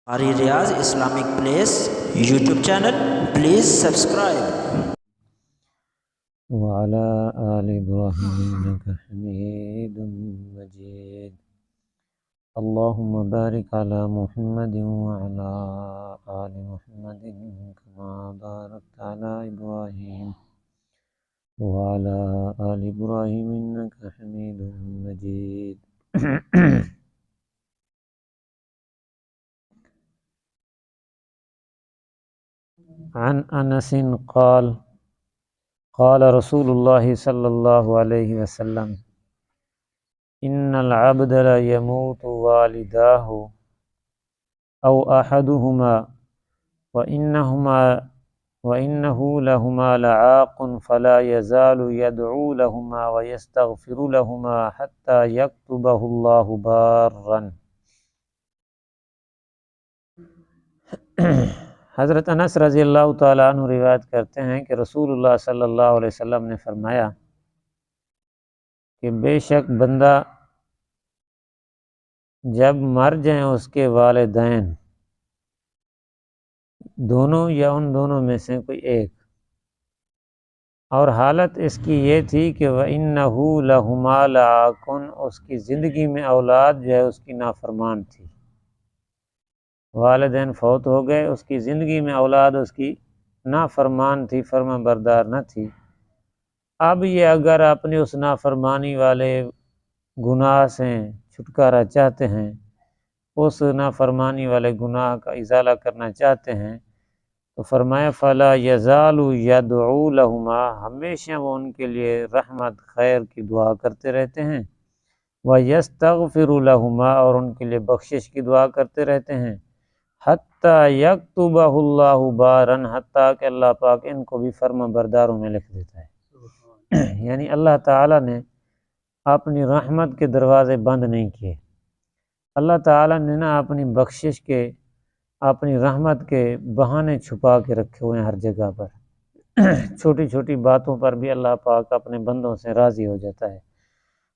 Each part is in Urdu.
Ari Riaz Islamic Place YouTube channel, please subscribe. وعلى آل إبراهيم إنك حميد مجيد. اللهم بارك على محمد وعلى آل محمد كما باركت على إبراهيم وعلى آل إبراهيم إنك حميد مجيد. عن أنس قال قال رسول الله صلى الله عليه وسلم إن العبد لا يموت والداه أو أحدهما وإنه لهما لعاق فلا يزال يدعو لهما ويستغفر لهما حتى يكتبه الله بارا. حضرت انس رضی اللہ تعالیٰ عنہ روایت کرتے ہیں کہ رسول اللہ صلی اللہ علیہ وسلم نے فرمایا کہ بے شک بندہ جب مر جائیں اس کے والدین دونوں یا ان دونوں میں سے کوئی ایک، اور حالت اس کی یہ تھی کہ وَإِنَّهُ لَهُمَا لَعَاقٌ، اس کی زندگی میں اولاد جو ہے اس کی نافرمان تھی، والدین فوت ہو گئے، اس کی زندگی میں اولاد اس کی نافرمان تھی، فرما بردار نہ تھی۔ اب یہ اگر اپنے اس نافرمانی والے گناہ سے چھٹکارا چاہتے ہیں، اس نافرمانی والے گناہ کا ازالہ کرنا چاہتے ہیں، تو فرمایا فَلَا يَزَالُ يَدْعُو لَهُمَا، ہمیشہ وہ ان کے لیے رحمت خیر کی دعا کرتے رہتے ہیں، وَيَسْتَغْفِرُ لَهُمَا، اور ان کے لیے بخشش کی دعا کرتے رہتے ہیں، حتیٰ یکتبہ اللہ بارن، حتیٰ کہ اللہ پاک ان کو بھی فرما برداروں میں لکھ دیتا ہے۔ یعنی اللہ تعالیٰ نے اپنی رحمت کے دروازے بند نہیں کیے، اللہ تعالیٰ نے نا اپنی بخشش کے، اپنی رحمت کے بہانے چھپا کے رکھے ہوئے ہیں ہر جگہ پر۔ چھوٹی چھوٹی باتوں پر بھی اللہ پاک اپنے بندوں سے راضی ہو جاتا ہے۔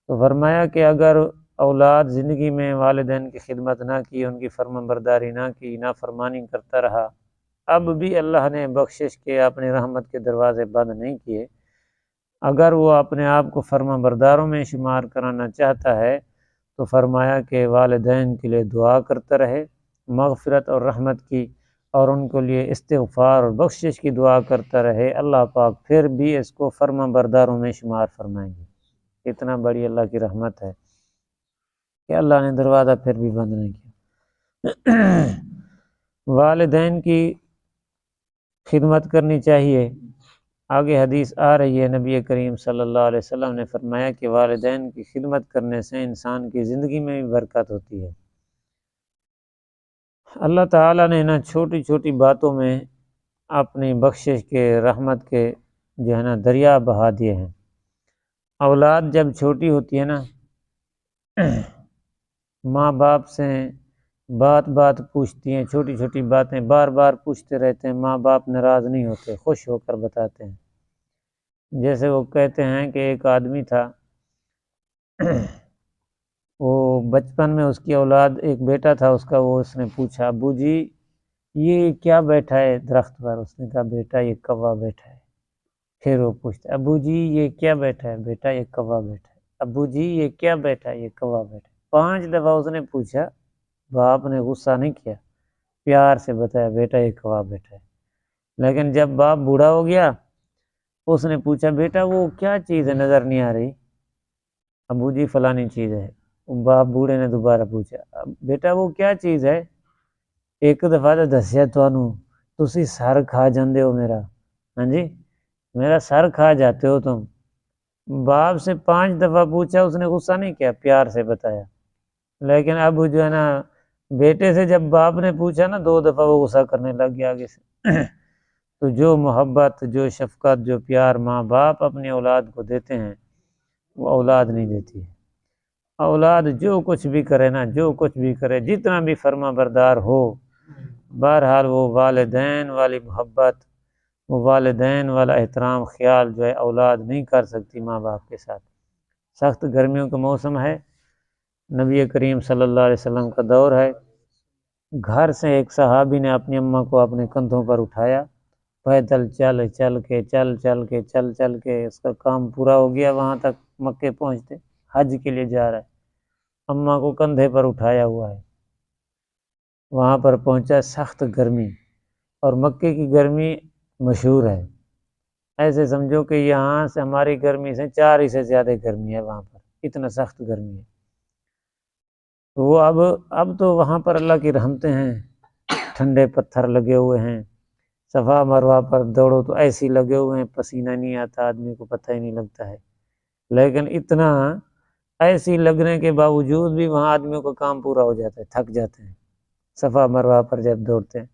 تو فرمایا کہ اگر اولاد زندگی میں والدین کی خدمت نہ کی، ان کی فرما برداری نہ کی، نافرمانی کرتا رہا، اب بھی اللہ نے بخشش کے، اپنی رحمت کے دروازے بند نہیں کیے، اگر وہ اپنے آپ کو فرما برداروں میں شمار کرانا چاہتا ہے تو فرمایا کہ والدین کے لیے دعا کرتا رہے، مغفرت اور رحمت کی، اور ان کے لیے استغفار اور بخشش کی دعا کرتا رہے، اللہ پاک پھر بھی اس کو فرما برداروں میں شمار فرمائیں گے۔ اتنا بڑی اللہ کی رحمت ہے کہ اللہ نے دروازہ پھر بھی بند نہیں کیا۔ والدین کی خدمت کرنی چاہیے۔ آگے حدیث آ رہی ہے، نبی کریم صلی اللہ علیہ وسلم نے فرمایا کہ والدین کی خدمت کرنے سے انسان کی زندگی میں بھی برکت ہوتی ہے۔ اللہ تعالیٰ نے نا چھوٹی چھوٹی باتوں میں اپنی بخشش کے، رحمت کے جو ہے نا دریا بہا دیے ہیں۔ اولاد جب چھوٹی ہوتی ہے نا، ماں باپ سے بات بات پوچھتی ہیں، چھوٹی چھوٹی باتیں بار بار پوچھتے رہتے ہیں، ماں باپ ناراض نہیں ہوتے، خوش ہو کر بتاتے ہیں۔ جیسے وہ کہتے ہیں کہ ایک آدمی تھا، وہ بچپن میں اس کی اولاد، ایک بیٹا تھا اس کا، وہ اس نے پوچھا ابو جی یہ کیا بیٹھا ہے درخت پر؟ اس نے کہا بیٹا یہ کوا بیٹھا ہے۔ پھر وہ پوچھتا ابو جی یہ کیا بیٹھا ہے؟ بیٹا یہ کوا بیٹھا ہے۔ ابو جی یہ کیا بیٹھا ہے؟ یہ کوا بیٹھا ہے۔ 5 دفعہ اس نے پوچھا، باپ نے غصہ نہیں کیا، پیار سے بتایا بیٹا یہ کوا بیٹھا ہے۔ لیکن جب باپ بوڑھا ہو گیا، اس نے پوچھا بیٹا وہ کیا چیز ہے نظر نہیں آ رہی؟ ابو جی فلانی چیز ہے۔ باپ بوڑھے نے دوبارہ پوچھا بیٹا وہ کیا چیز ہے؟ ایک دفعہ تو دسیا تسی سر کھا جاندے ہو میرا، ہاں جی میرا سر کھا جاتے ہو تم۔ باپ سے 5 دفعہ پوچھا، اس نے غصہ نہیں کیا، پیار سے بتایا۔ لیکن اب جو ہے نا بیٹے سے جب باپ نے پوچھا نا 2 دفعہ، وہ غصہ کرنے لگ گیا آگے سے۔ تو جو محبت، جو شفقت، جو پیار ماں باپ اپنی اولاد کو دیتے ہیں وہ اولاد نہیں دیتی ہے۔ اولاد جو کچھ بھی کرے نا، جو کچھ بھی کرے، جتنا بھی فرما بردار ہو، بہرحال وہ والدین والی محبت، وہ والدین والا احترام خیال جو ہے اولاد نہیں کر سکتی ماں باپ کے ساتھ۔ سخت گرمیوں کا موسم ہے، نبی کریم صلی اللہ علیہ وسلم کا دور ہے، گھر سے ایک صحابی نے اپنی اماں کو اپنے کندھوں پر اٹھایا، پیدل چل چل کے اس کا کام پورا ہو گیا، وہاں تک مکے پہنچتے، حج کے لیے جا رہا ہے، اماں کو کندھے پر اٹھایا ہوا ہے، وہاں پر پہنچا، سخت گرمی، اور مکے کی گرمی مشہور ہے، ایسے سمجھو کہ یہاں سے ہماری گرمی سے 4 سے زیادہ گرمی ہے وہاں پر، اتنا سخت گرمی ہے۔ تو وہ اب تو وہاں پر اللہ کی رحمتیں ہیں، ٹھنڈے پتھر لگے ہوئے ہیں، صفا مروہ پر دوڑو تو ایسی لگے ہوئے ہیں، پسینہ نہیں آتا، آدمی کو پتہ ہی نہیں لگتا ہے، لیکن اتنا ایسی لگنے کے باوجود بھی وہاں آدمیوں کا کام پورا ہو جاتا ہے، تھک جاتے ہیں صفا مروہ پر جب دوڑتے ہیں۔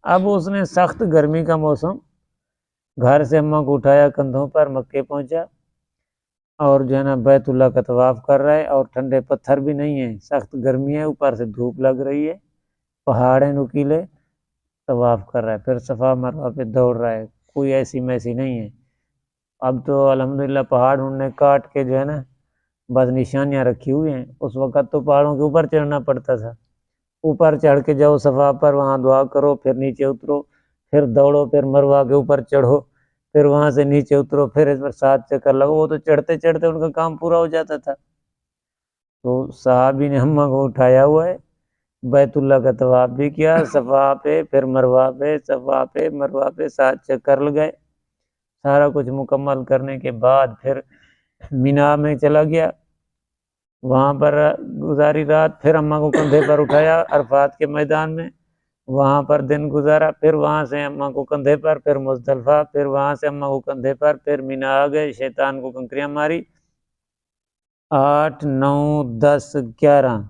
اب اس نے سخت گرمی کا موسم، گھر سے اماں کو اٹھایا، کندھوں پر مکے پہنچا، اور جو ہے نا بیت اللہ کا طواف کر رہا ہے، اور ٹھنڈے پتھر بھی نہیں ہیں، سخت گرمی ہے، اوپر سے دھوپ لگ رہی ہے، پہاڑیں نکیلے، طواف کر رہا ہے، پھر صفا مروہ پہ دوڑ رہا ہے، کوئی ایسی میسی نہیں ہے۔ اب تو الحمدللہ پہاڑ انہوں نے کاٹ کے جو ہے نا بس نشانیاں رکھی ہوئی ہیں، اس وقت تو پہاڑوں کے اوپر چڑھنا پڑتا تھا، اوپر چڑھ کے جاؤ صفا پر، وہاں دعا کرو، پھر نیچے اترو، پھر دوڑو، پھر مروہ کے اوپر چڑھو، پھر وہاں سے نیچے اترو، پھر اس پر 7 چکر لگو، وہ تو چڑھتے چڑھتے ان کا کام پورا ہو جاتا تھا۔ تو صحابی نے اماں کو اٹھایا ہوا ہے، بیت اللہ کا طواف بھی کیا، صفا پہ پھر مروہ پہ، صفا پہ مروہ پہ 7 چکر لگائے، سارا کچھ مکمل کرنے کے بعد پھر مینا میں چلا گیا، وہاں پر گزاری رات، پھر اماں کو کندھے پر اٹھایا عرفات کے میدان میں، وہاں پر دن گزارا، پھر وہاں سے اماں کو کندھے پر، پھر مزدلفہ، پھر وہاں سے اماں کو کندھے پر، پھر مینا آ گئے، شیطان کو کنکریاں ماری، 8 9 10 11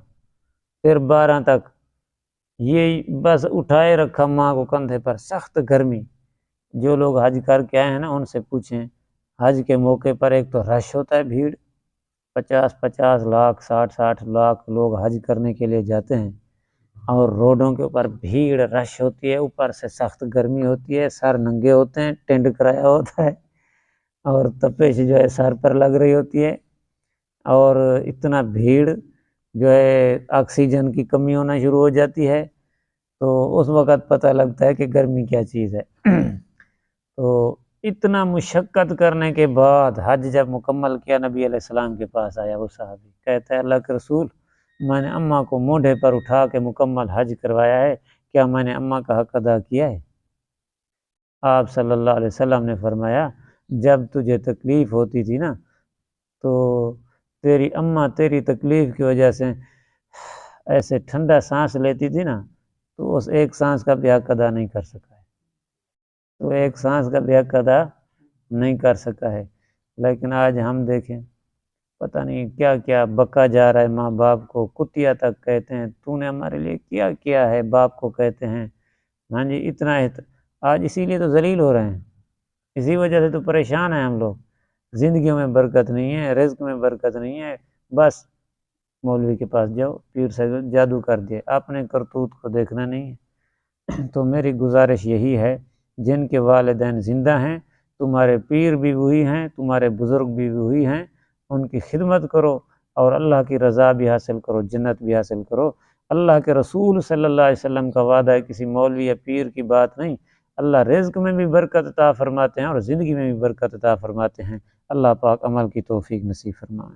پھر 12 تک یہ بس اٹھائے رکھا ماں کو کندھے پر، سخت گرمی۔ جو لوگ حج کر کے آئے ہیں نا ان سے پوچھیں، حج کے موقع پر ایک تو رش ہوتا ہے، بھیڑ، 50 لاکھ 60 لاکھ لوگ حج کرنے کے لیے جاتے ہیں، اور روڈوں کے اوپر بھیڑ رش ہوتی ہے، اوپر سے سخت گرمی ہوتی ہے، سر ننگے ہوتے ہیں، ٹینٹ کرایا ہوتا ہے، اور تپش جو ہے سر پر لگ رہی ہوتی ہے، اور اتنا بھیڑ جو ہے آکسیجن کی کمی ہونا شروع ہو جاتی ہے، تو اس وقت پتہ لگتا ہے کہ گرمی کیا چیز ہے۔ تو اتنا مشقت کرنے کے بعد حج جب مکمل کیا، نبی علیہ السلام کے پاس آیا وہ صحابی، کہتا ہے اللہ کے رسول، میں نے اماں کو مونڈھے پر اٹھا کے مکمل حج کروایا ہے، کیا میں نے اماں کا حق ادا کیا ہے؟ آپ صلی اللہ علیہ وسلم نے فرمایا، جب تجھے تکلیف ہوتی تھی نا تو تیری اماں تیری تکلیف کی وجہ سے ایسے ٹھنڈا سانس لیتی تھی نا، تو اس ایک سانس کا بھی حق ادا نہیں کر سکا ہے، تو ایک سانس کا بھی حق ادا نہیں کر سکا ہے۔ لیکن آج ہم دیکھیں، پتہ نہیں کیا کیا بکا جا رہا ہے، ماں باپ کو کتیا تک کہتے ہیں، تو نے ہمارے لیے کیا کیا ہے، باپ کو کہتے ہیں، ہاں جی اتنا آج اسی لیے تو ذلیل ہو رہے ہیں، اسی وجہ سے تو پریشان ہیں ہم لوگ، زندگیوں میں برکت نہیں ہے، رزق میں برکت نہیں ہے، بس مولوی کے پاس جاؤ، پیر سے جادو کر دے، اپنے کرتوت کو دیکھنا نہیں ہے۔ تو میری گزارش یہی ہے، جن کے والدین زندہ ہیں، تمہارے پیر بھی وہی ہیں، تمہارے بزرگ بھی وہی ہیں، ان کی خدمت کرو، اور اللہ کی رضا بھی حاصل کرو، جنت بھی حاصل کرو۔ اللہ کے رسول صلی اللہ علیہ وسلم کا وعدہ ہے، کسی مولوی یا پیر کی بات نہیں، اللہ رزق میں بھی برکت عطا فرماتے ہیں اور زندگی میں بھی برکت عطا فرماتے ہیں۔ اللہ پاک عمل کی توفیق نصیب فرمائے۔